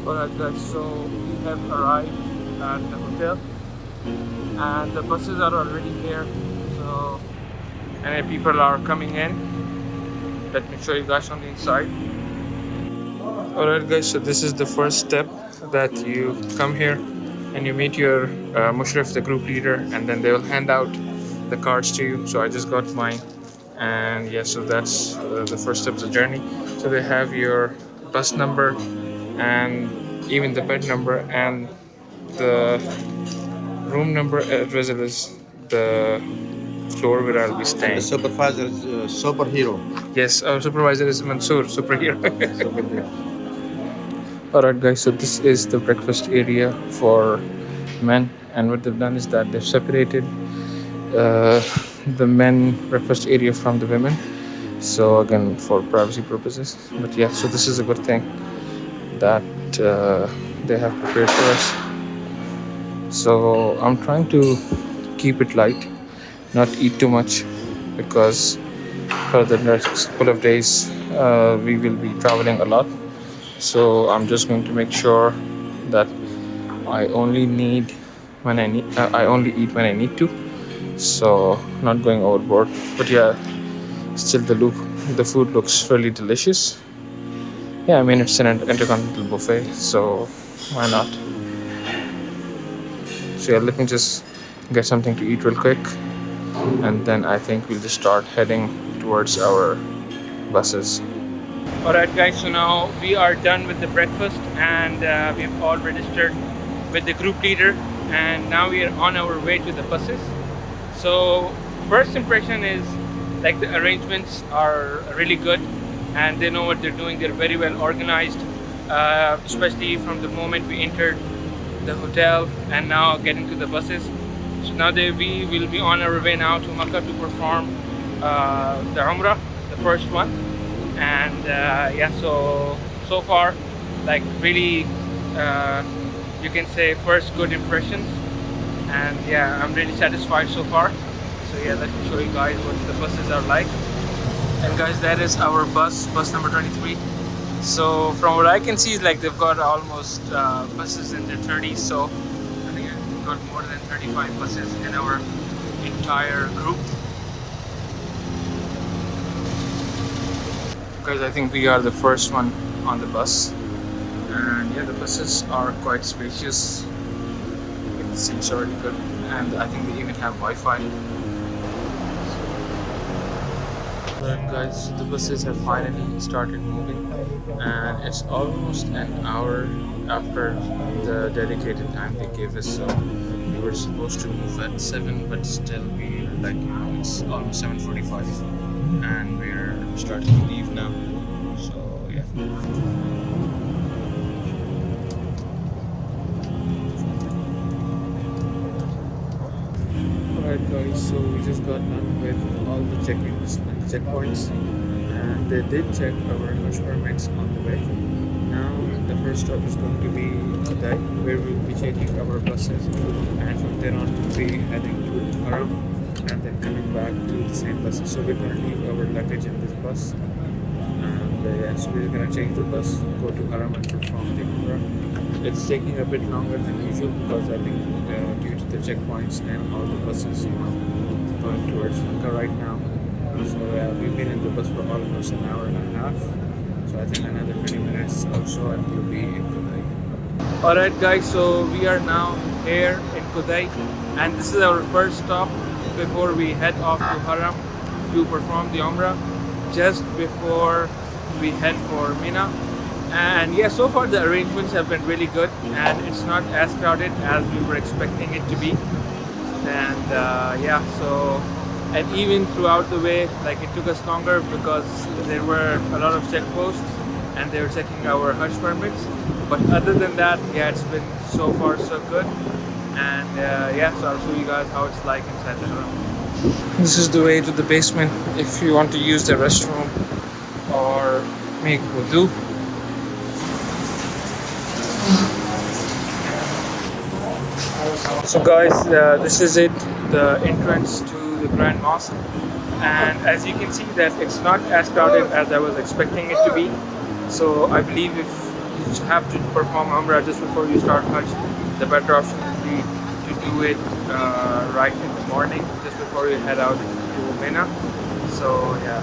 Alright guys, so we have arrived at the hotel and the buses are already here. So many people are coming in. Let me show you guys on the inside. Alright guys, so this is the first step that you come here and you meet your Mushrif, the group leader, and then they will hand out the cards to you. So I just got mine, and yeah, so that's the first step of the journey. So they have your bus number and even the bed number and the room number as well as the floor where I'll be The staying. supervisor is superhero. Yes, our supervisor is Mansoor, superhero. Superhero. Alright, guys, so this is the breakfast area for men, and what they've done is that they've separated uh, the men breakfast area from the women. So, again, for privacy purposes, but yeah, so this is a good thing that they have prepared for us. So, I'm trying to keep it light, not eat too much, because for the next couple of days we will be traveling a lot. So I'm just going to make sure that I only need when I need. I only eat when I need to. So not going overboard. But yeah, still the food looks really delicious. Yeah, I mean it's an intercontinental buffet, so why not? So yeah, let me just get something to eat real quick, and then I think we'll just start heading towards our buses. Alright guys, so now we are done with the breakfast and we've all registered with the group leader, and now we are on our way to the buses. So first impression is like the arrangements are really good and they know what they're doing. They're very well organized, especially from the moment we entered the hotel and now getting to the buses. So now we will be on our way now to Makkah to perform the Umrah, the first one. And yeah, so far, like really, you can say first good impressions, and yeah, I'm really satisfied so far. So yeah, let me show you guys what the buses are like. And guys, that is our bus number 23. So from what I can see, like they've got almost buses in their 30s. So I think we've got more than 35 buses in our entire group. Guys, I think we are the first one on the bus, and yeah, the buses are quite spacious. It seems already good, and I think they even have Wi-Fi. Alright guys, the buses have finally started moving, and it's almost an hour after the dedicated time they gave us. So we were supposed to move at 7, but still we like it's almost 7:45, and we're starting to leave now. So yeah. Alright guys, so we just got done with all the check-ins and the checkpoints, and they did check our Hajj permits on the way. Now the first stop is going to be Jeddah, where we'll be taking our buses, and from there on we'll be heading to Haram and then coming back to the same buses. So we're going to leave our luggage in this bus, and yeah, so we're going to change the bus, go to Haram and perform the Umrah. It's taking a bit longer than usual because I think due to the checkpoints and all the buses, going towards Makkah right now. So we've been in the bus for almost an hour and a half. So I think another 20 minutes or so and we'll be in Kudai. Alright guys, so we are now here in Kudai, and this is our first stop before we head off to Haram to perform the Umrah, just before we head for Mina. And yeah, so far the arrangements have been really good, and it's not as crowded as we were expecting it to be. And yeah, so and even throughout the way, like it took us longer because there were a lot of checkposts and they were checking our Hajj permits. But other than that, yeah, it's been so far so good. And yeah, so I'll show you guys how it's like inside the Haram. This is the way to the basement if you want to use the restroom or make wudu. So guys, this is it, the entrance to the Grand Mosque, and as you can see that it's not as crowded as I was expecting it to be. So I believe if have to perform Umrah just before you start Hajj, the better option would be to do it right in the morning, just before you head out to Mina. So yeah,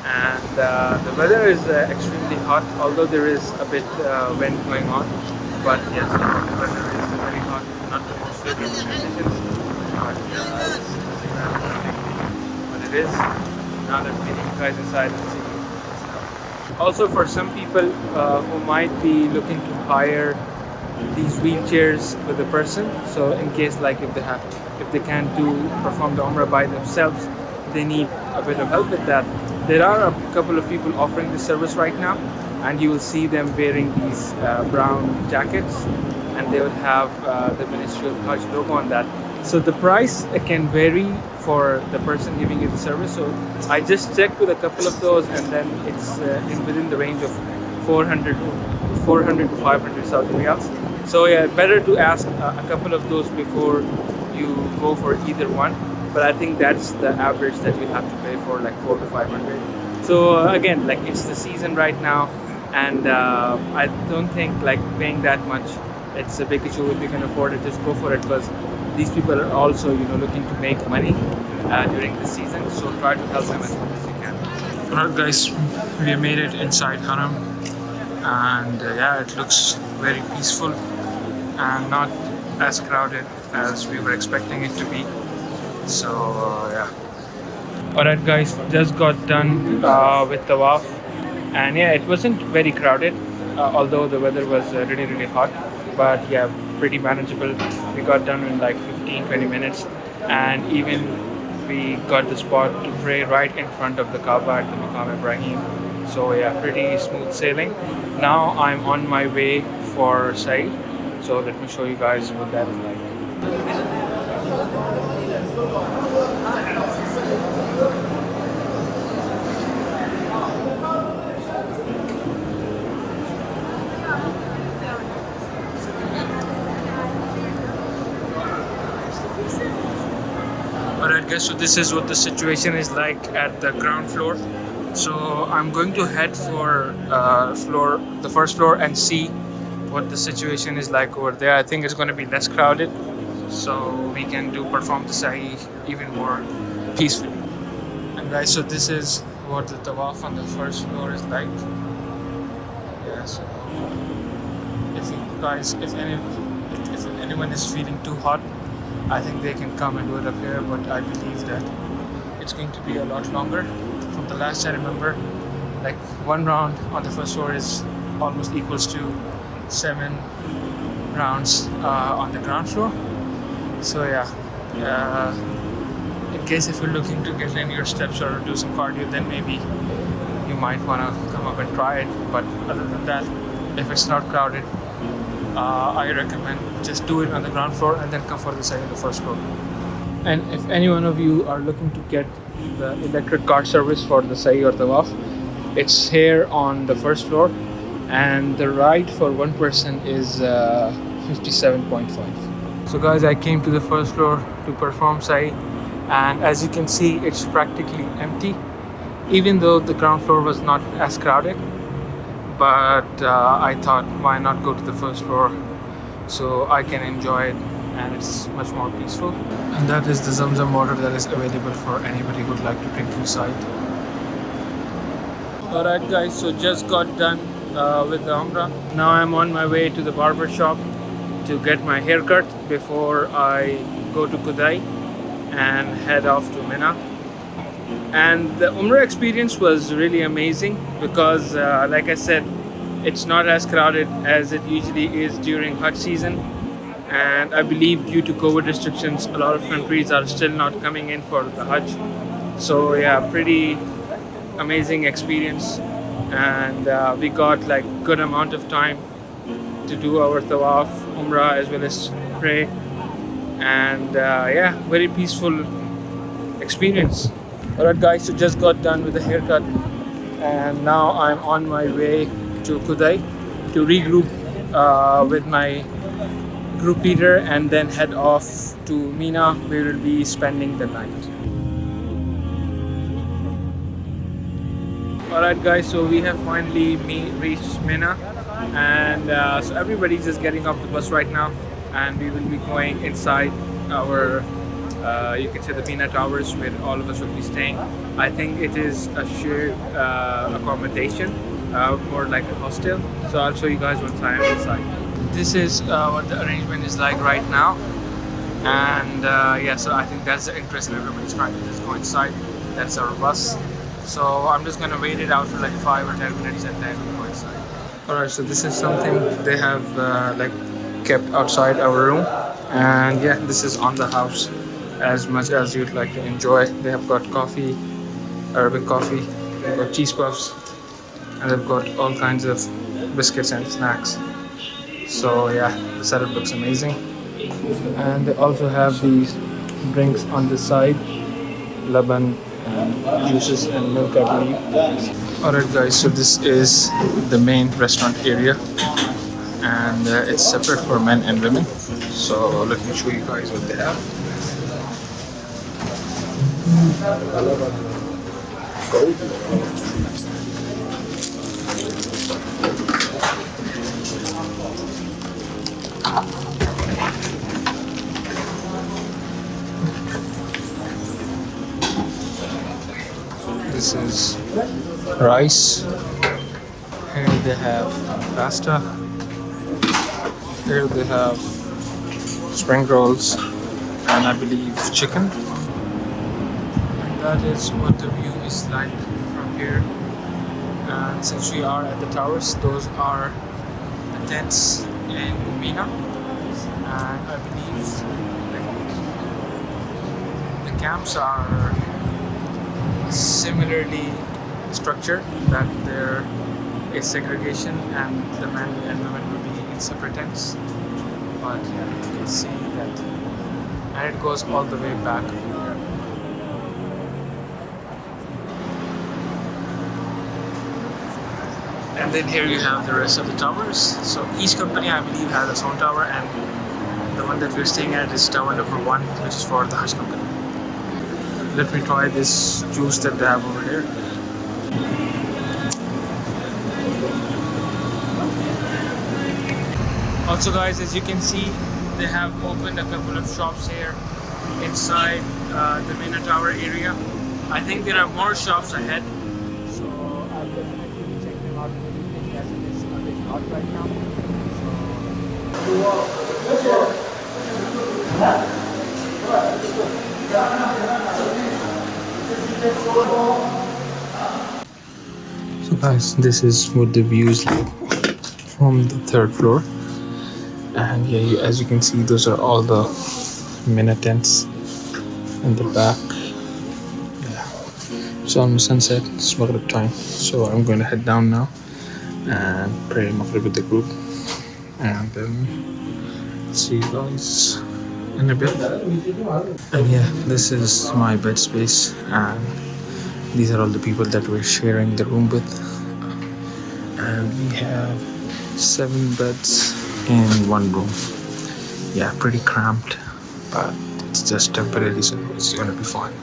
and the weather is extremely hot, although there is a bit wind going on. But yes, the weather is very hot, not the most favorable conditions. But what it is. Now let's meet you guys inside and see what's up. Also, for some people who might be looking to hire these wheelchairs with a person, so in case like if they can't perform the Umrah by themselves, they need a bit of help with that. There are a couple of people offering this service right now, and you will see them wearing these brown jackets, and they will have the Ministry of Hajj logo on that. So the price can vary for the person giving you the service. So I just checked with a couple of those, and then it's within the range of 400 to 500 Saudi riyals. So yeah, better to ask a couple of those before you go for either one. But I think that's the average that you have to pay for, like 400 to 500. So again, like it's the season right now, and I don't think like paying that much it's a big issue. If you can afford it, just go for it, because these people are also looking to make money during the season. So try to help them as much as you can. Alright guys, we made it inside Haram, and yeah, it looks very peaceful and not as crowded as we were expecting it to be. So yeah. Alright guys, just got done with Tawaf, and yeah, it wasn't very crowded, although the weather was really hot, but yeah, pretty manageable. We got done in like 15-20 minutes, and even we got the spot to pray right in front of the Kaaba at the Maqam Ibrahim. So yeah, pretty smooth sailing. Now I'm on my way for Sa'i, so let me show you guys what that is like. Alright guys, so this is what the situation is like at the ground floor. So I'm going to head for the first floor and see what the situation is like over there. I think it's going to be less crowded, so we can perform the Sa'i even more peacefully. And guys, so this is what the Tawaf on the first floor is like. Yeah, so if anyone is feeling too hot, I think they can come and do it up here, but I believe that it's going to be a lot longer. From the last I remember, like one round on the first floor is almost equals to 7 rounds on the ground floor. So yeah, in case if you're looking to get in your steps or do some cardio, then maybe you might want to come up and try it. But other than that, if it's not crowded, I recommend just do it on the ground floor and then come for the Sa'i on the first floor. And if any one of you are looking to get the electric car service for the Sa'i or Tawaf, it's here on the first floor, and the ride for one person is 57.5. So guys, I came to the first floor to perform Sa'i, and as you can see, it's practically empty, even though the ground floor was not as crowded. But I thought, why not go to the first floor so I can enjoy it, and it's much more peaceful. And that is the Zamzam water that is available for anybody who would like to drink inside. Alright guys, so just got done with the Umrah. Now I'm on my way to the barber shop to get my haircut before I go to Kudai and head off to Mina. And the Umrah experience was really amazing because like I said, it's not as crowded as it usually is during Hajj season, and I believe due to COVID restrictions, a lot of countries are still not coming in for the Hajj. So yeah, pretty amazing experience, and we got like good amount of time to do our Tawaf, Umrah, as well as pray, and yeah, very peaceful experience. Alright guys, so just got done with the haircut, and now I'm on my way to Kudai to regroup with my group leader and then head off to Mina, where we'll be spending the night. Alright guys, so we have finally reached Mina, and so everybody's just getting off the bus right now, and we will be going inside our you can say the Mina Towers, where all of us will be staying. I think it is a shared accommodation, more like a hostel. So I'll show you guys once I am inside. This is what the arrangement is like right now, and yeah, so I think that's the interest, and everybody's trying to just go inside. That's our bus. So I'm just gonna wait it out for like 5 or 10 minutes and then we'll go inside. Alright, so this is something they have like kept outside our room, and yeah, this is on the house. As much as you'd like to enjoy, they have got coffee, Arabic coffee, they've got cheese puffs, and they've got all kinds of biscuits and snacks. So yeah, the setup looks amazing. And they also have these drinks on the side, laban and juices and milk, I believe. Alright guys, so this is the main restaurant area, and it's separate for men and women. So let me show you guys what they have. This is rice. Here they have pasta. Here they have spring rolls and I believe chicken. And that is what the view is like from here. And since we are at the towers, those are the tents in Mina. And I believe the camps are similarly structured, that there is segregation and the men and women will be in separate tents. But yeah, you can see that, and it goes all the way back here. And then here you have the rest of the towers. So each company, I believe, has its own tower, and the one that we're staying at is tower number 1, which is for the Hajj company. Let me try this juice that they have over here. Also guys, as you can see, they have opened a couple of shops here inside the Mina Tower area. I think there are more shops ahead, so I'll definitely check them out in the evening, as it is a bit hot right now. So guys, this is what the view is like from the 3rd floor. And yeah, as you can see, those are all the Mina tents in the back. Yeah, it's almost sunset, it's Maghrib time, so I'm going to head down now and pray Maghrib with the group, and then see you guys in a bit. And yeah, this is my bed space, and these are all the people that we're sharing the room with, and we have 7 beds in one room. Yeah, pretty cramped, but it's just temporary, so it's gonna be fun.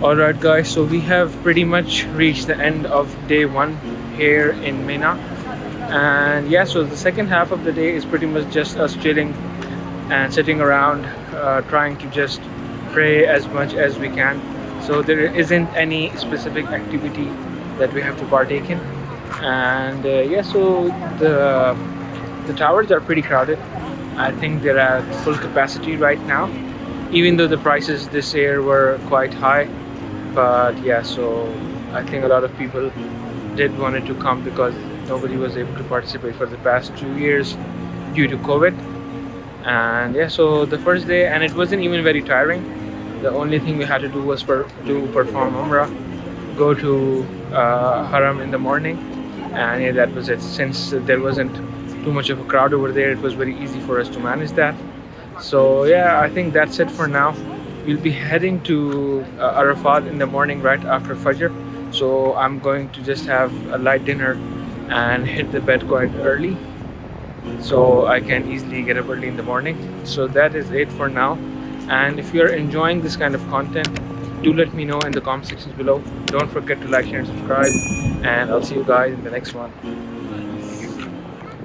Alright guys, so we have pretty much reached the end of day 1 here in Mina, and yeah, so the second half of the day is pretty much just us chilling and sitting around, trying to just pray as much as we can. So there isn't any specific activity that we have to partake in, and yeah, so the towers are pretty crowded. I think they're at full capacity right now, even though the prices this year were quite high. But yeah, so I think a lot of people did wanted to come because nobody was able to participate for the past 2 years due to COVID. And yeah, so the first day, and it wasn't even very tiring. The only thing we had to do was to perform Umrah, go to Haram in the morning, and yeah, that was it. Since there wasn't too much of a crowd over there, it was very easy for us to manage that. So yeah, I think that's it for now. We'll be heading to Arafat in the morning right after Fajr. So I'm going to just have a light dinner and hit the bed quite early, so I can easily get up early in the morning. So that is it for now. And if you're enjoying this kind of content, do let me know in the comment sections below. Don't forget to like, share and subscribe, and I'll see you guys in the next one.